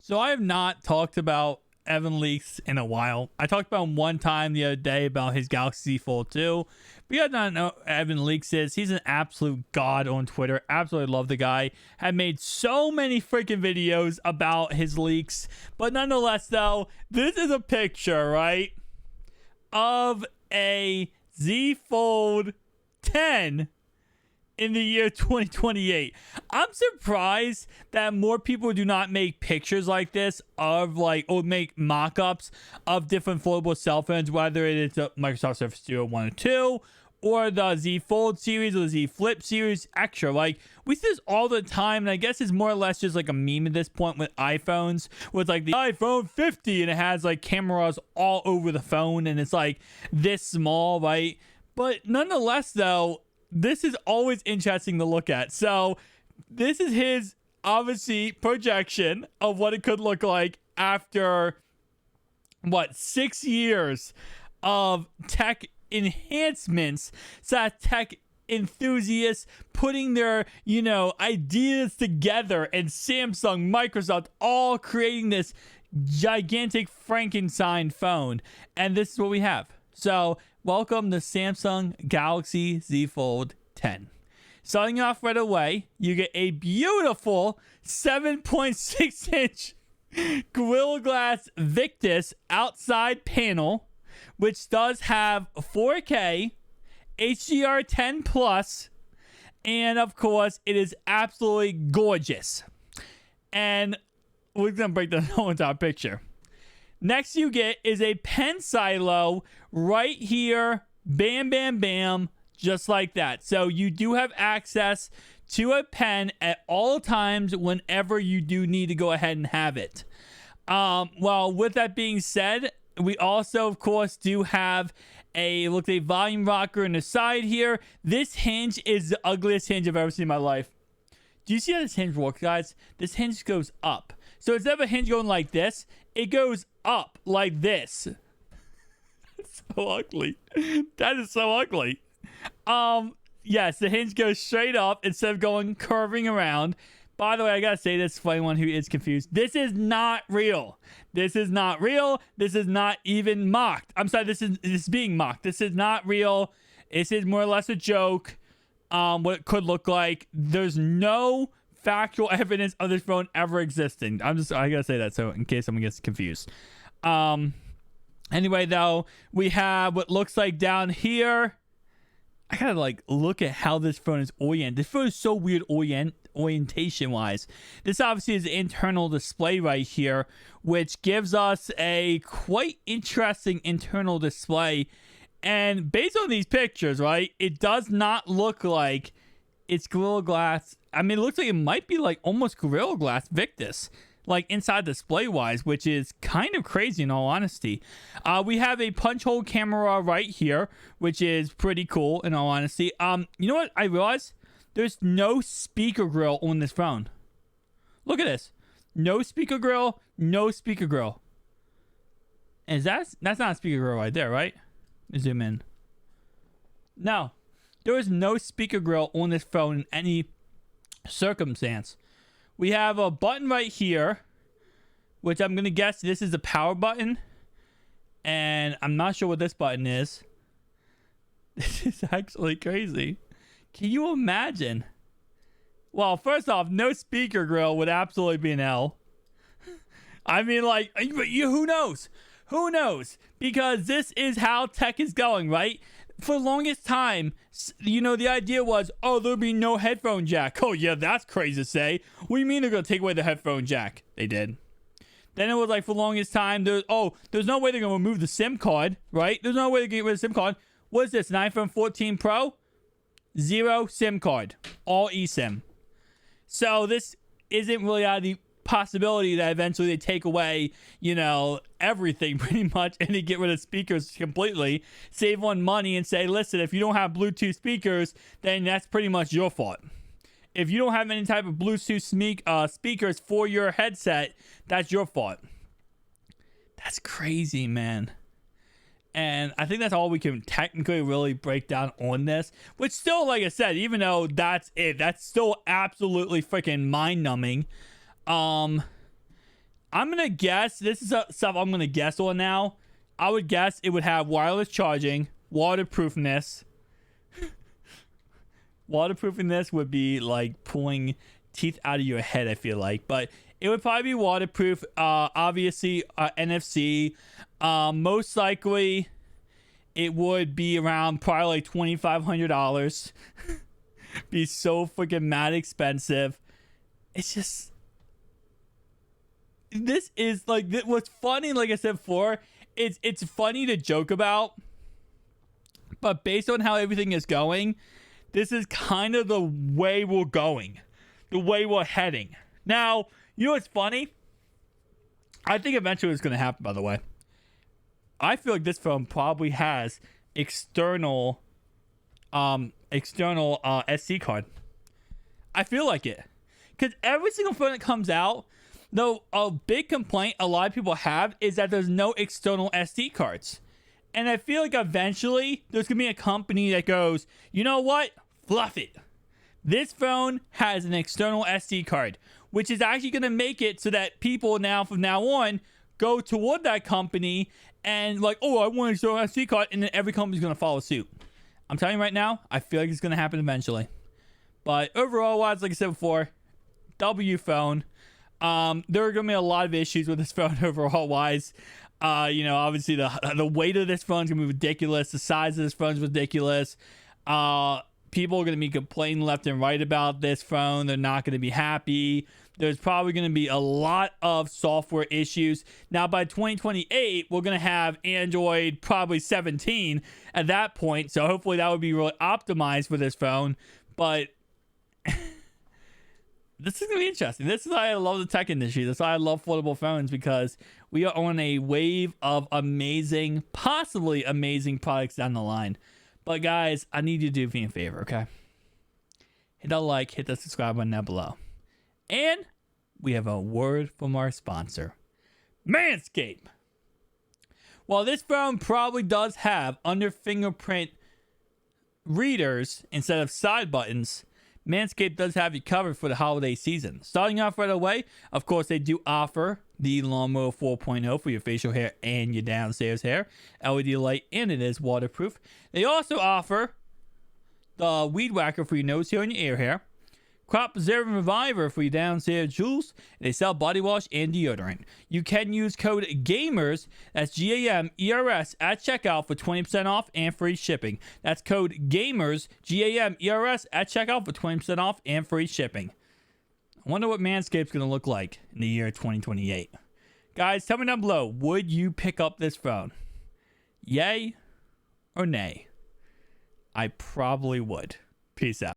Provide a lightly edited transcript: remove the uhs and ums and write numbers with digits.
So I have not talked about Evan Leaks in a while. I talked about him one time the other day about his Galaxy Fold 2. But you guys not know who Evan Leaks is. He's an absolute god on Twitter. Absolutely love the guy. Have made so many freaking videos about his leaks. But nonetheless, though, this is a picture, right, of a Z Fold 10 in the year 2028. I'm surprised that more people do not make pictures like this of or make mock-ups of different foldable cell phones, whether it is the Microsoft Surface Duo 1 or 2 or the Z Fold series or the Z Flip series extra. We see this all the time, and I guess it's more or less just like a meme at this point with iPhones, with the iPhone 50, and it has cameras all over the phone, and it's this small, right? But nonetheless, though, this is always interesting to look at. So this is his, obviously, projection of what it could look like after, 6 years of tech enhancements. So tech enthusiasts putting their, ideas together, and Samsung, Microsoft, all creating this gigantic Frankenstein phone. And this is what we have. So welcome to Samsung Galaxy Z Fold 10. Starting off right away, you get a beautiful 7.6 inch Gorilla Glass Victus outside panel, which does have 4K, HDR10 Plus, and of course, it is absolutely gorgeous. And we're going to break the whole entire picture. Next you get is a pen silo right here. Bam, bam, bam. Just like that. So you do have access to a pen at all times whenever you do need to go ahead and have it. Well, with that being said, we also, of course, do have a volume rocker on the side here. This hinge is the ugliest hinge I've ever seen in my life. Do you see how this hinge works, guys? This hinge goes up. So instead of a hinge going like this, it goes up like this. That's so ugly. That is so ugly. Yes, the hinge goes straight up instead of curving around. By the way, I gotta say this for anyone who is confused. This is not real. This is not real. This is not even mocked. I'm sorry, this is being mocked. This is not real. This is more or less a joke. What it could look like. There's no factual evidence of this phone ever existing. I gotta say that so in case someone gets confused. Anyway, though, we have what looks like down here. I gotta look at how this phone is oriented. This phone is so weird orientation wise. This obviously is the internal display right here, which gives us a quite interesting internal display. And based on these pictures, right, it does not look like it's Gorilla Glass. I mean, it looks like it might be almost Gorilla Glass Victus, inside display wise, which is kind of crazy in all honesty. We have a punch hole camera right here, which is pretty cool in all honesty. You know what I realized? There's no speaker grill on this phone. Look at this. No speaker grill, no speaker grill. And that's not a speaker grill right there, right? Zoom in. No. There is no speaker grill on this phone in any circumstance. We have a button right here, which I'm going to guess this is the power button. And I'm not sure what this button is. This is actually crazy. Can you imagine? Well, first off, no speaker grill would absolutely be an L. I mean, who knows? Who knows? Because this is how tech is going, right? For the longest time, the idea was, oh, there'll be no headphone jack. Oh, yeah, that's crazy to say. What do you mean they're going to take away the headphone jack? They did. Then it was for the longest time, there's no way they're going to remove the SIM card, right? There's no way to get rid of the SIM card. What is this, an iPhone 14 Pro? 0 SIM card. All eSIM. So this isn't really out of the possibility that eventually they take away, everything pretty much, and they get rid of speakers completely, save on money, and say, listen, if you don't have Bluetooth speakers, then that's pretty much your fault. If you don't have any type of Bluetooth speakers for your headset, that's your fault. That's crazy, man. And I think that's all we can technically really break down on this. Which still, like I said, even though that's it, that's still absolutely freaking mind-numbing. I I'm going to guess, this is stuff I'm going to guess on now. I would guess it would have wireless charging, waterproofness. Waterproofness would be like pulling teeth out of your head, I feel like. But it would probably be waterproof. Obviously, NFC. Most likely, it would be around probably like $2,500. Be so freaking mad expensive. It's just... This is like... What's funny, like I said before, it's funny to joke about. But based on how everything is going, this is kind of the way we're going. The way we're heading. Now, you know what's funny? I think eventually it's going to happen, by the way. I feel like this phone probably has external SD card. I feel like it. Because every single phone that comes out, though a big complaint a lot of people have is that there's no external SD cards. And I feel like eventually there's going to be a company that goes, you know what? Fluff it. This phone has an external SD card, which is actually going to make it so that people now, from now on, go toward that company and like, oh, I want an external SD card, and then every company's going to follow suit. I'm telling you right now, I feel like it's going to happen eventually. But overall wise, like I said before, W phone. There are going to be a lot of issues with this phone overall wise. Obviously the weight of this phone is going to be ridiculous. The size of this phone is ridiculous. People are going to be complaining left and right about this phone. They're not going to be happy. There's probably going to be a lot of software issues. Now, by 2028, we're going to have Android probably 17 at that point. So hopefully that would be really optimized for this phone. But this is going to be interesting. This is why I love the tech industry. That's why I love foldable phones, because we are on a wave of amazing, possibly amazing products down the line. But guys, I need you to do me a favor, okay? Hit that like, hit the subscribe button down below. And we have a word from our sponsor, Manscaped. While this phone probably does have under fingerprint readers instead of side buttons, Manscaped does have you covered for the holiday season. Starting off right away, of course, they do offer the Lawnmower 4.0 for your facial hair and your downstairs hair. LED light, and it is waterproof. They also offer the Weed Whacker for your nose hair and your ear hair. Crop Preserving Reviver for your downstairs jewels. They sell body wash and deodorant. You can use code GAMERS, that's GAMERS, at checkout for 20% off and free shipping. That's code GAMERS, GAMERS, at checkout for 20% off and free shipping. I wonder what Manscaped's going to look like in the year 2028. Guys, tell me down below, would you pick up this phone? Yay or nay? I probably would. Peace out.